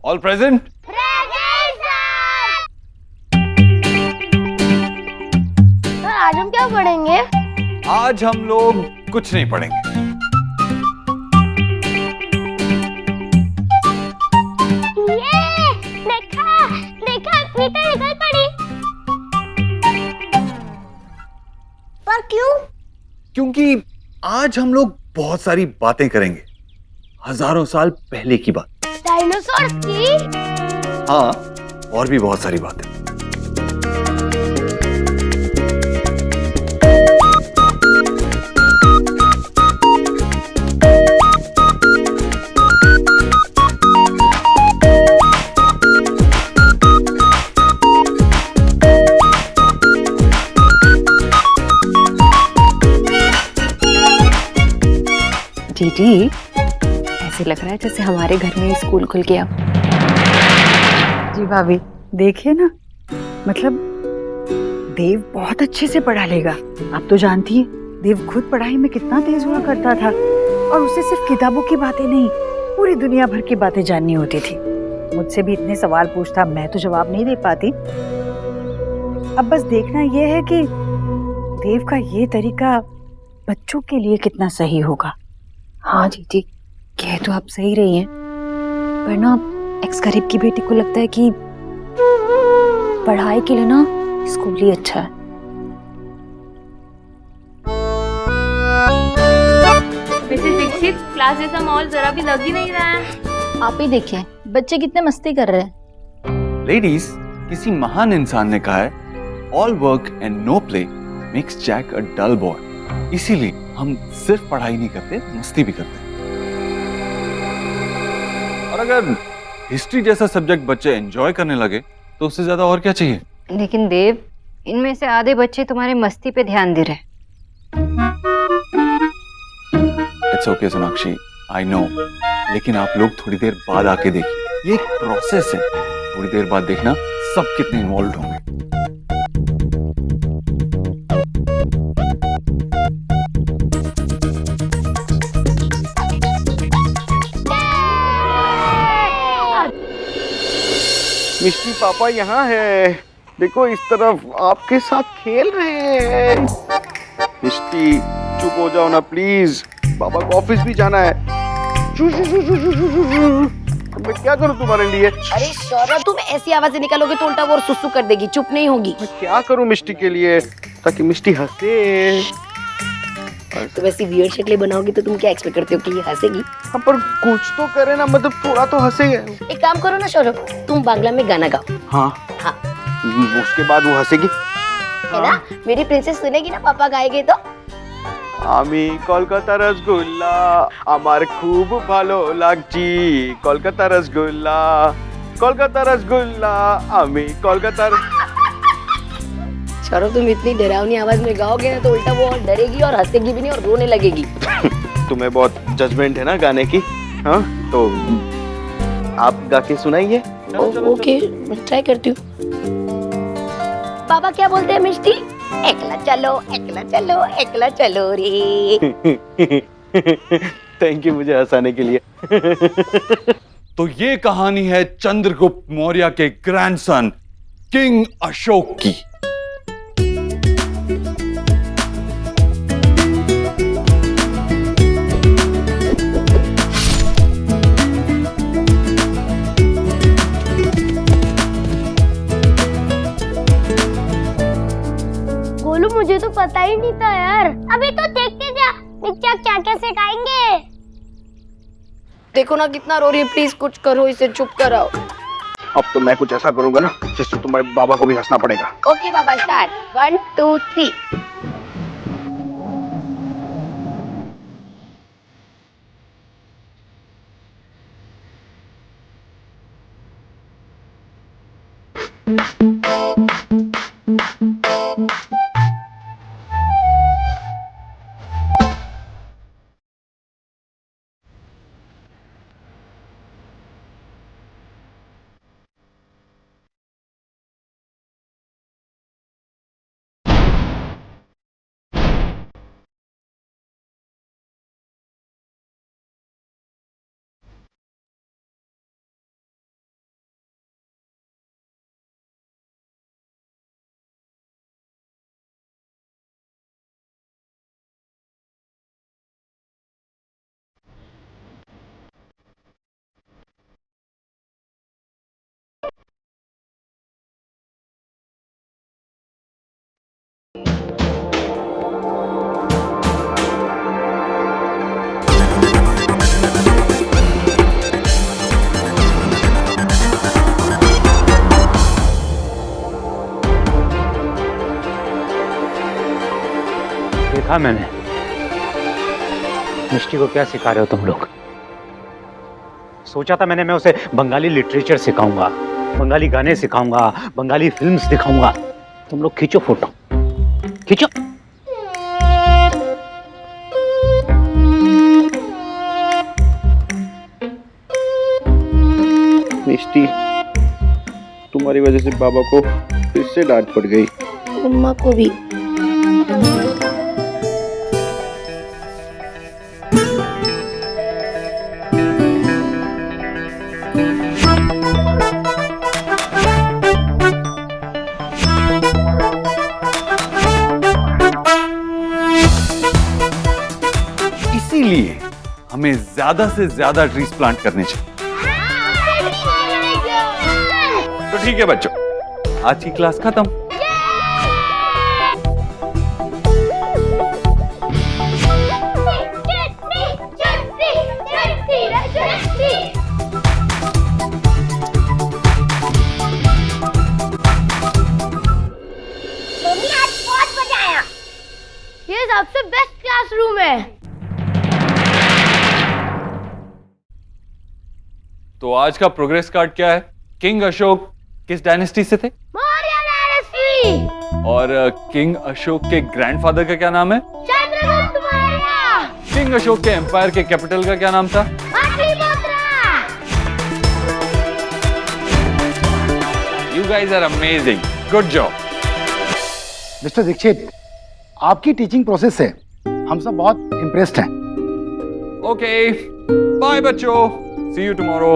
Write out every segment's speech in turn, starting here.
All present. Sir आज हम क्या पढ़ेंगे? आज हम लोग कुछ नहीं पढ़ेंगे। देखा देखा मीटर निकल पड़ी। पर क्यों? क्योंकि आज हम लोग बहुत सारी बातें करेंगे, हजारों साल पहले की बात। डायनासोर की? हाँ, और भी बहुत सारी बातें। दीदी, ऐसे लग रहा है जैसे हमारे घर में स्कूल खुल गया। जी भाभी, देखिए ना, मतलब देव बहुत अच्छे से पढ़ा लेगा। आप तो जानती हैं, देव खुद पढ़ाई में कितना तेज हुआ करता था और उसे सिर्फ किताबों की बातें नहीं, पूरी दुनिया भर की बातें जाननी होती थी। मुझसे भी इतने सवाल पूछता, मैं तो जवाब नहीं दे पाती। अब बस देखना यह है कि देव का ये तरीका बच्चों के लिए कितना सही होगा। हाँ दीदी, कह तो आप सही रही हैं, पर ना एक्स गरीब की बेटी को लगता है कि पढ़ाई के लिए ना स्कूल ही अच्छा है। मिसेस दीक्षित, क्लास जैसा माहौल जरा भी लग ही नहीं रहा है। आप ही देखिए, बच्चे कितने मस्ती कर रहे हैं। लेडीज, किसी महान इंसान ने कहा है, all work and no play makes Jack a dull boy. इसीलिए हम सिर्फ पढ़ाई नहीं करते, मस्ती भी करते हैं। और अगर हिस्ट्री जैसा सब्जेक्ट बच्चे एंजॉय करने लगे तो उससे ज्यादा और क्या चाहिए। लेकिन देव, इनमें से आधे बच्चे तुम्हारे मस्ती पे ध्यान दे रहे हैं। It's okay Sonakshi, I know, लेकिन आप लोग थोड़ी देर बाद आके देखिए, ये एक प्रोसेस है। थोड़ी देर बाद देखना सब कितने इन्वॉल्व होंगे। मिष्टी पापा यहाँ है, देखो इस तरफ आपके साथ खेल रहे हैं। मिष्टी चुप हो जाओ ना प्लीज, पापा को ऑफिस भी जाना है। मैं क्या करूँ तुम्हारे लिए? अरे सौरभ, तुम ऐसी आवाजें निकालोगे तो उल्टा वो और सुसु कर देगी, चुप नहीं होगी। मैं क्या करूँ मिष्टी के लिए ताकि मिष्टी हंसे? तुम ऐसी वियर्ड शक्लें बनाओगी तो तुम क्या एक्सपेक्ट करते हो कि ये हंसेगी? हाँ, पर कुछ तो करे ना, मतलब थोड़ा तो हंसे। एक काम करो ना सौरभ, तुम बांग्ला में गाना गाओ। हाँ हाँ, उसके बाद वो हंसेगी है ना? मेरी प्रिंसेस सुनेगी ना पापा गाएंगे तो। আমি কলকাতা রসগোল্লা, আমার খুব ভালো লাগছি কলকাতা রসগোল্লা, কলকাতা রসগোল্লা, আমি কলকাতার। सौरभ, तुम इतनी डरावनी आवाज में गाओगे ना तो उल्टा वो और डरेगी और हंसेगी भी नहीं और रोने लगेगी। तुम्हें बहुत जजमेंट है ना गाने की। हाँ, तो आप गा के सुनाइए। ओके, मैं ट्राई करती हूँ। पापा क्या बोलते हैं मिष्टी? एकला चलो, एकला चलो, एकला चलो रे। थैंक यू मुझे हंसाने के लिए। तो ये कहानी है चंद्रगुप्त मौर्य के ग्रैंडसन किंग अशोक की। गोलू, मुझे तो पता ही नहीं था यार। अभी तो देखते जा मिर्चा क्या क्या सिखाएंगे। देखो ना कितना रो रही है, प्लीज कुछ करो, इसे चुप कराओ। अब तो मैं कुछ ऐसा करूंगा ना जिससे तुम्हारे बाबा को भी हंसना पड़ेगा। ओके पापा, स्टार्ट 1 2 3। देखा मैंने। मिष्टी को क्या सिखा रहे हो तुम लोग? सोचा था मैं उसे बंगाली लिटरेचर सिखाऊंगा, बंगाली गाने सिखाऊंगा, बंगाली फिल्म्स दिखाऊंगा। तुम लोग खींचो फोटो, खींचो। मिष्टी, तुम्हारी वजह से बाबा को फिर से डांट पड़ गई। मम्मा को भी। इसीलिए हमें ज्यादा से ज्यादा ट्रीज प्लांट करने चाहिए। तो ठीक है बच्चों, आज की क्लास खत्म। ये सबसे बेस्ट क्लासरूम है। तो आज का प्रोग्रेस कार्ड क्या है? किंग अशोक किस डायनेस्टी से थे? मौर्य डायनेस्टी। और किंग अशोक के ग्रैंडफादर का क्या नाम है? चंद्रगुप्त मौर्य। किंग अशोक के एम्पायर के कैपिटल का क्या नाम था? Pataliputra. You guys are amazing, good job. Mister Dikshit, आपकी टीचिंग प्रोसेस से हम सब बहुत इम्प्रेस्ड हैं। ओके, बाय बच्चों, सी यू टुमारो।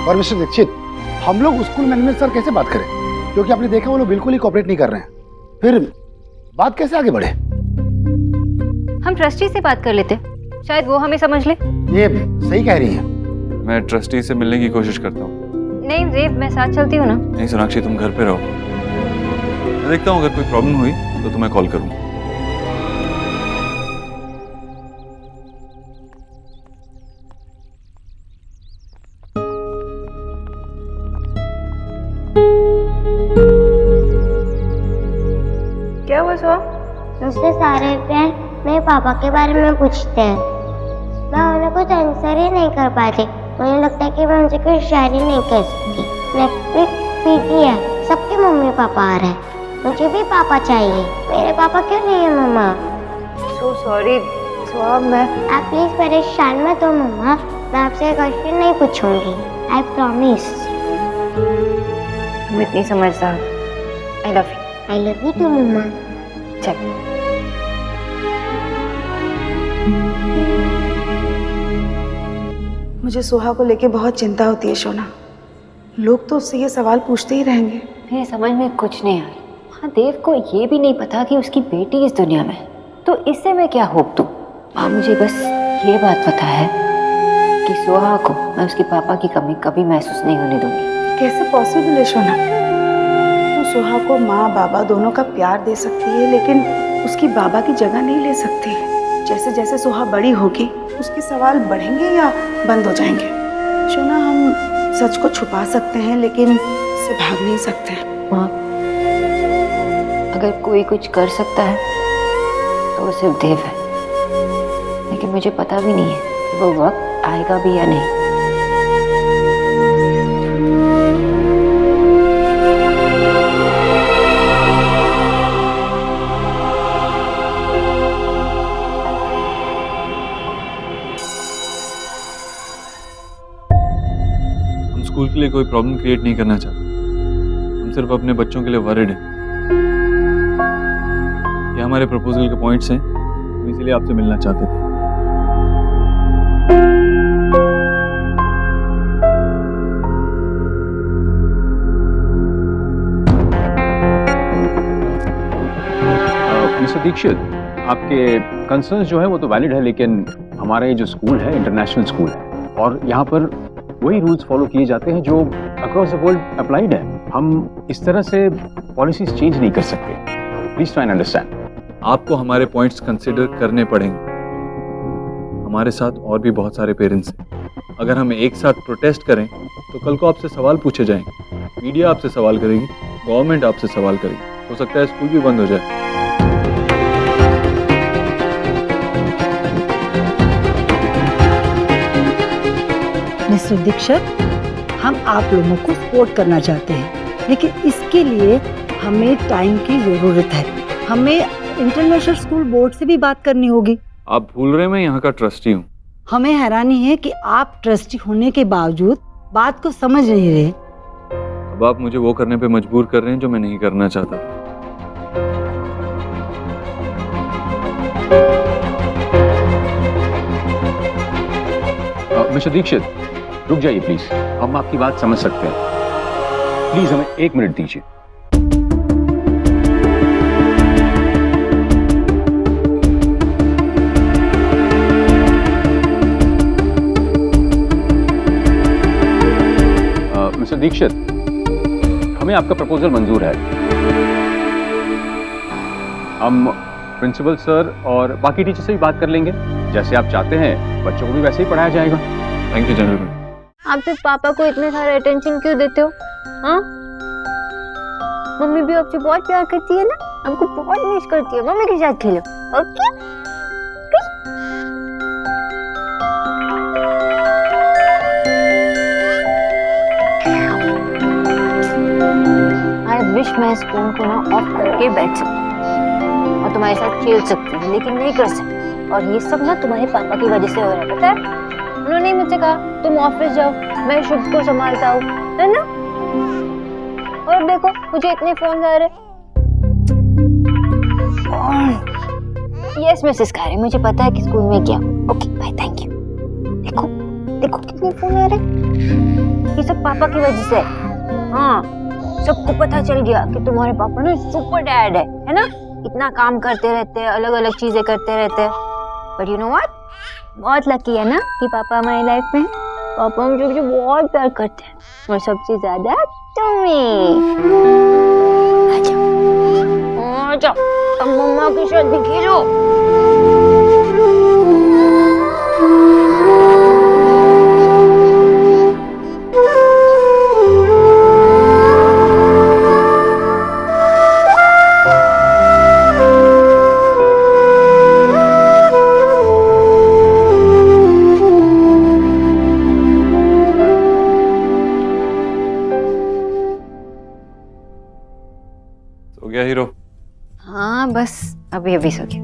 और मिस्टर दीक्षित, हम लोग स्कूल मैनेजमेंट सर कैसे बात करें, क्योंकि आपने देखा वो लोग बिल्कुल ही कोऑपरेट नहीं कर रहे हैं। फिर बात कैसे आगे बढ़े? हम ट्रस्टी से बात कर लेते, शायद वो हमें समझ ले। ये सही कह रही हैं। मैं ट्रस्टी से मिलने की कोशिश करता हूँ। नहीं देव, मैं साथ चलती हूँ ना। नहीं सोनाक्षी, तुम घर पे रहो, मैं देखता हूँ अगर कोई प्रॉब्लम हुई तो तुम्हें कॉल करूँगा। क्या हुआ सुहा? मुझसे सारे फ्रेंड मेरे पापा के बारे में पूछते हैं, मैं उन्हें कुछ आंसर ही नहीं कर पाती। मुझे लगता है कि मैं उनसे कोई शायरी नहीं कह सकती। नेटफ्लिक्स पीटी है, सबके मम्मी पापा आ रहे हैं, मुझे भी पापा चाहिए। मेरे पापा क्यों नहीं है मम्मा? सो सॉरी सुहा, मैं आप प्लीज परेशान मत हो मम्मा, मैं आपसे क्वेश्चन नहीं पूछूंगी, आई प्रॉमिस। तुम इतनी समझदार। I love you. I love you too mamma. चल। मुझे सुहा को लेके बहुत चिंता होती है शोना। लोग तो उससे ये सवाल पूछते ही रहेंगे। मेरे समझ में कुछ नहीं आ रही। हाँ, देव को ये भी नहीं पता कि उसकी बेटी इस दुनिया में है, तो इससे मैं क्या होप दूँ? हाँ, मुझे बस ये बात पता है कि सुहा को मैं उसके पापा की कमी कभी महसूस नहीं होने दूंगी। कैसे पॉसिबल है शोना? तू सुहा को माँ बाबा दोनों का प्यार दे सकती है, लेकिन उसकी बाबा की जगह नहीं ले सकती। जैसे जैसे सुहा बड़ी होगी उसके सवाल बढ़ेंगे या बंद हो जाएंगे। शोना, हम सच को छुपा सकते हैं लेकिन इससे भाग नहीं सकते। माँ, अगर कोई कुछ कर सकता है तो वो सिर्फ देव है, लेकिन मुझे पता भी नहीं है कि वो वक्त आएगा भी या नहीं। स्कूल के लिए कोई प्रॉब्लम क्रिएट नहीं करना चाहते, हम सिर्फ अपने बच्चों के लिए वरिड हैं। ये हमारे प्रपोजल के पॉइंट्स हैं, हम इसीलिए आपसे मिलना चाहते थे। मिस्टर दीक्षित, आपके कंसर्न्स जो है वो तो वैलिड है, लेकिन हमारा ये जो स्कूल है इंटरनेशनल स्कूल है और यहाँ पर वही रूल्स फॉलो किए जाते हैं जो अक्रॉस द वर्ल्ड अप्लाइड है। हम इस तरह से पॉलिसीज चेंज नहीं कर सकते। Please try and understand. आपको हमारे पॉइंट्स कंसिडर करने पड़ेंगे। हमारे साथ और भी बहुत सारे पेरेंट्स हैं, अगर हम एक साथ प्रोटेस्ट करें तो कल को आपसे सवाल पूछे जाएंगे, मीडिया आपसे सवाल करेगी, गवर्नमेंट आपसे सवाल करेगी, हो सकता है स्कूल भी बंद हो जाए। मिस्टर दीक्षित, हम आप लोगों को सपोर्ट करना चाहते हैं, लेकिन इसके लिए हमें टाइम की जरूरत है। हमें इंटरनेशनल स्कूल बोर्ड से भी बात करनी होगी। आप भूल रहे, मैं यहाँ का ट्रस्टी हूँ। हमें हैरानी है कि आप ट्रस्टी होने के बावजूद बात को समझ नहीं रहे। अब आप मुझे वो करने पे मजबूर कर रहे हैं जो मैं नहीं करना चाहता। मिस्टर दीक्षित, रुक जाइए प्लीज, हम आपकी बात समझ सकते हैं। प्लीज हमें 1 मिनट दीजिए। मिस्टर दीक्षित, हमें आपका प्रपोजल मंजूर है। हम प्रिंसिपल सर और बाकी टीचर से भी बात कर लेंगे। जैसे आप चाहते हैं बच्चों को भी वैसे ही पढ़ाया जाएगा। Thank you general. आप सिर्फ पापा को इतने सारे अटेंशन क्यों देते हो? हाँ, मम्मी भी आपसे बहुत प्यार करती है ना, आपको बहुत मिस करती है। मम्मी के साथ खेलो, ओके? आई विश मैं इस फोन को ना ऑफ करके बैठ सकती और तुम्हारे साथ खेल सकती हूँ, लेकिन नहीं कर सकती। और ये सब ना तुम्हारे पापा की वजह से हो रहा है, पता है? उन्होंने ही मुझसे कहा तुम ऑफिस जाओ, मैं शुभ को संभालता हूँ, है ना? और अब देखो मुझे इतने फोन आ रहे। यस मिसेस कारी, मुझे पता है कि स्कूल में क्या। Okay bye, thank you. देखो देखो कितने फोन आ रहे, ये सब पापा की वजह से। हाँ, सबको पता चल गया कि तुम्हारे पापा ना सुपर डैड है ना? इतना काम करते रहते हैं, अलग अलग चीजें करते रहते हैं। बट यू नो व्हाट, बहुत लकी है ना कि पापा हमारी लाइफ में। पापा मुझे बहुत प्यार करते हैं, और सबसे ज्यादा तुम्हें। आजाओ, अब मम्मा के साथ भी खेलो। हो गया हीरो? हाँ बस अभी अभी सो गया।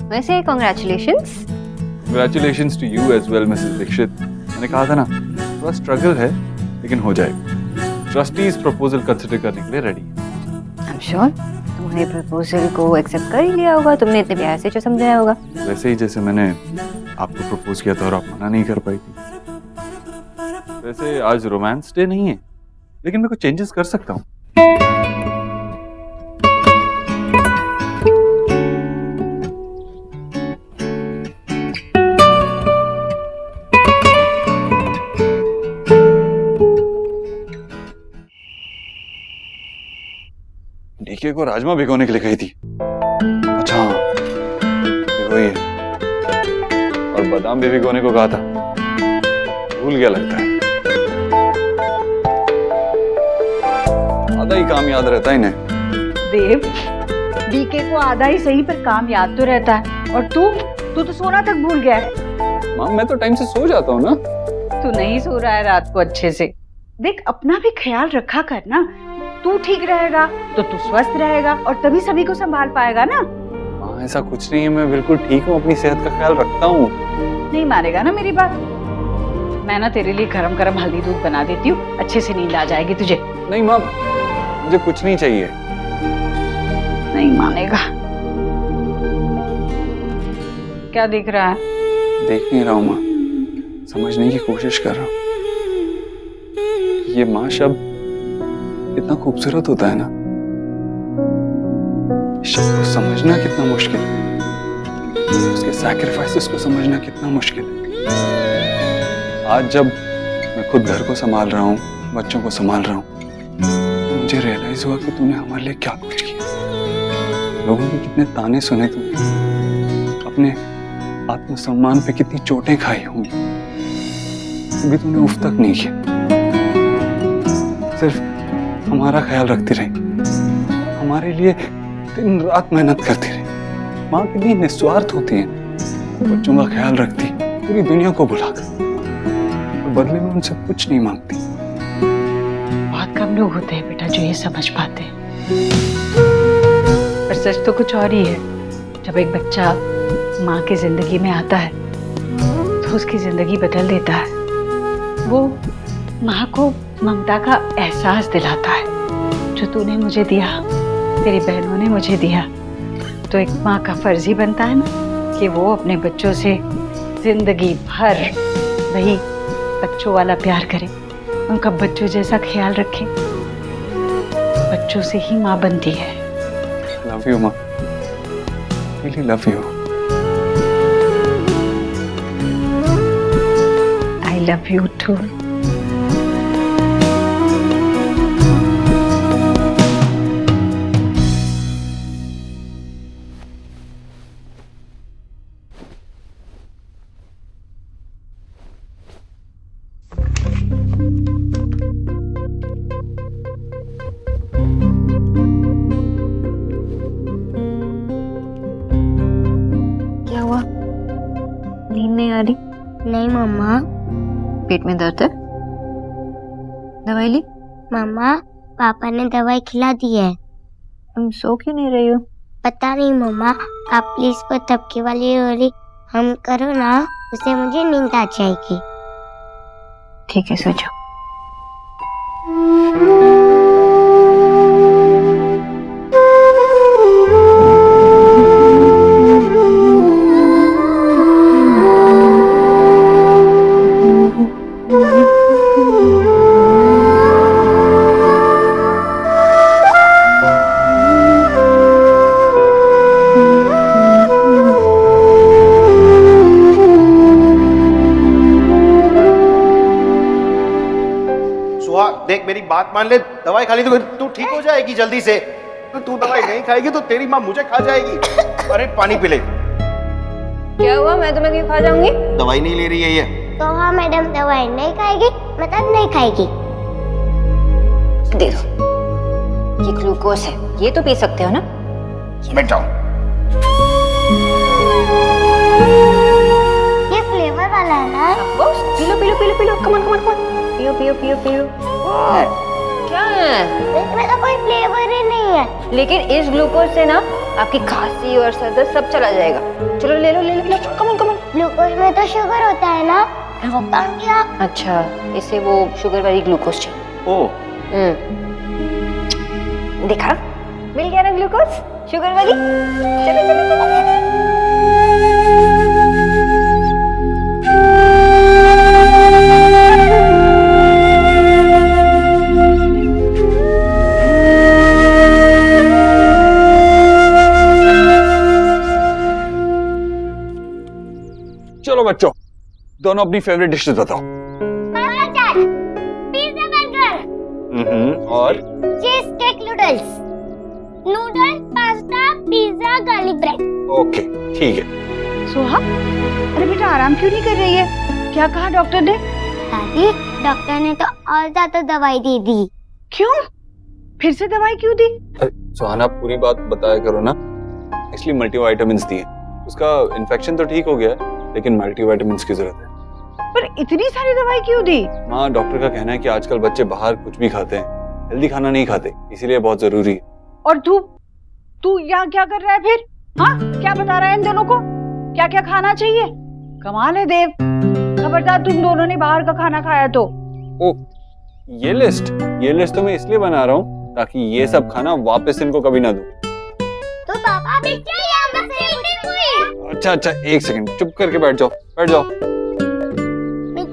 वैसे congratulations. Congratulations to you as well, Mrs. Dikshit. मैंने कहा था ना, थोड़ा स्ट्रगल है लेकिन हो जाएगा। ट्रस्टीज प्रपोजल कंसिडर करने के लिए रेडी है। आई एम श्योर तुम्हारे प्रपोजल को एक्सेप्ट कर ही लिया होगा, तुमने इतने प्यार से जो समझाया होगा। वैसे ही जैसे मैंने आपको प्रपोज किया था और आप मना नहीं कर पाई थी। वैसे आज रोमांस डे नहीं है, लेकिन मैं कुछ चेंजेस कर सकता हूँ। डीके को राजमा भिगोने के लिए कही थी। अच्छा हाँ, भिगोई है। और बादाम भी भिगोने को कहा था, भूल गया लगता है। आधा ही काम याद रहता है इन्हें। देव, डीके को आधा ही सही पर काम याद तो रहता है, और तू तो सोना तक भूल गया है। माँ मैं तो टाइम से सो जाता हूँ ना। तू नहीं सो रहा है रात को अच्छे से। देख, अपना भी ख्याल रखा कर ना। तू ठीक रहेगा तो तू स्वस्थ रहेगा और तभी सभी को संभाल पाएगा ना। माँ ऐसा कुछ नहीं है, मैं बिल्कुल ठीक हूँ, अपनी सेहत का ख्याल रखता हूँ। नहीं मानेगा ना मेरी बात? मैं ना तेरे लिए गरम गरम हल्दी दूध बना देती हूँ, अच्छे से नींद आ जाएगी तुझे। नहीं माँ, मुझे कुछ नहीं चाहिए। नहीं मानेगा। क्या देख रहा है? देख नहीं रहा हूँ माँ, समझने की कोशिश कर रहा हूँ। ये माँ शब्द इतना खूबसूरत होता है ना, इस शब्द को समझना कितना मुश्किल है, उसके सैक्रिफाइसेस को समझना कितना मुश्किल है। आज जब मैं खुद घर को संभाल रहा हूँ, बच्चों को संभाल रहा हूँ, मुझे रियलाइज हुआ कि तूने हमारे लिए क्या कुछ किया। लोगों के कितने ताने सुने तुमने, अपने आत्मसम्मान पे कितनी चोटें खाई होंगी, कभी तूने उफ तक नहीं किया, सिर्फ हमारा ख्याल रखती रही, हमारे लिए दिन रात मेहनत करती रही। माँ कितनी निस्वार्थ होती है, बच्चों का ख्याल रखती पूरी दुनिया को बुलाकर, और बदले में उनसे कुछ नहीं मांगती। बहुत कम लोग होते हैं बेटा जो ये समझ पाते हैं। पर सच तो कुछ और ही है। जब एक बच्चा माँ की जिंदगी में आता है तो उसकी जिंदगी बदल देता है। वो माँ को ममता का एहसास दिलाता है जो तूने मुझे दिया, तेरी बहनों ने मुझे दिया। तो एक माँ का फर्ज ही बनता है ना कि वो अपने बच्चों से जिंदगी भर वही बच्चों वाला प्यार करे, उनका बच्चों जैसा ख्याल रखे। बच्चों से ही माँ बनती है। लव यू माँ, really love you. I love you too. क्या हुआ? नींद नहीं आ रही? नहीं मम्मा। पेट में दर्द है? दवाई ली? मम्मा पापा ने दवाई खिला दी है। तुम सो क्यों नहीं रही हो? पता नहीं मम्मा, आप प्लीज वो थपकी वाली रोली हम करो ना, उससे मुझे नींद आ जाएगी। ठीक है, सो जाओ। देख मेरी बात मान ले, दवाई खा ली तो तू ठीक हो जाएगी जल्दी से। तो तू दवाई नहीं खाएगी तो तेरी माँ मुझे खा जाएगी। अरे पानी पी ले। क्या हुआ? मैं तुम्हें क्यों खा जाऊंगी? दवाई नहीं ले रही है ये। तो हाँ मैडम, दवाई नहीं खाएगी मतलब नहीं खाएगी। दे दो, ये ग्लूकोज है, ये तो पी सकते हो ना? बैठ जाओ। ये फ्लेवर वाला है ना? P low P low P low P low, come on come on come on, पियो पियो पियो पियो। क्या है? इसमें तो कोई फ्लेवर ही नहीं है। लेकिन इस ग्लूकोज से ना आपकी खांसी और सर दर्द सब चला जाएगा। चलो ले लो ले लो, come on come on. Glucose में तो शुगर होता है ना? वो कम किया। अच्छा, इसे वो शुगर वाली ग्लूकोज चाहिए। ओ देखा, मिल गया ना ग्लूकोज शुगर वाली। चलो चलो चलो। चलो बच्चों, दोनों अपनी फेवरेट डिशेस बताओ। पिज़्ज़ा बर्गर और cheese cake noodles, noodles pasta pizza garlic bread. Okay ठीक है। सोहा, अरे बेटा आराम क्यों नहीं कर रही है? क्या कहा डॉक्टर ने? दादी, डॉक्टर ने तो और ज्यादा दवाई दे दी। क्यों? फिर से दवाई क्यों दी? सुहाना, पूरी बात बताया करो ना। इसलिए मल्टीविटामिन्स दिए। उसका इन्फेक्शन तो ठीक हो गया है, लेकिन मल्टीविटामिन्स की जरूरत है। पर इतनी सारी दवाई क्यों दी? माँ, डॉक्टर का कहना है कि आजकल बच्चे बाहर कुछ भी खाते हैं, हेल्दी खाना नहीं खाते, इसीलिए बहुत जरूरी है। और तू यहाँ क्या कर रहा है फिर? हाँ, क्या बता रहा है इन दोनों को? क्या क्या खाना चाहिए? कमाल है देव, खबरदार तुम दोनों ने बाहर का खाना खाया तो। ओ, ये लिस्ट तो मैं इसलिए बना रहा हूँ ताकि ये सब खाना वापस इनको कभी ना दूं। तो पापा भी चाहिए हमसे। अच्छा, एक सेकंड, चुप करके बैठ जाओ।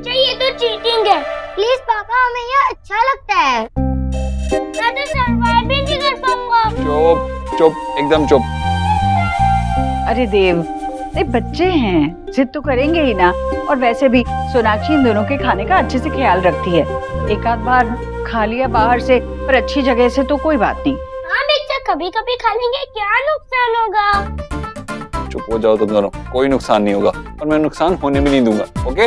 ये तो चीटिंग है। प्लीज पापा, हमें ये अच्छा लगता है। मैं तो सरवाइव भी नहीं कर पाऊंगा। चुप, एकदम चुप। अरे देव, ये बच्चे हैं, जिद तो करेंगे ही ना। और वैसे भी सोनाक्षी इन दोनों के खाने का अच्छे से ख्याल रखती है। एक आध बार खा लिया बाहर से, पर अच्छी जगह से तो कोई बात नहीं। हाँ बेटा, कभी कभी खा लेंगे, क्या नुकसान होगा? चुप हो जाओ तुम दोनों, कोई नुकसान नहीं होगा और मैं नुकसान होने भी नहीं दूंगा। ओके?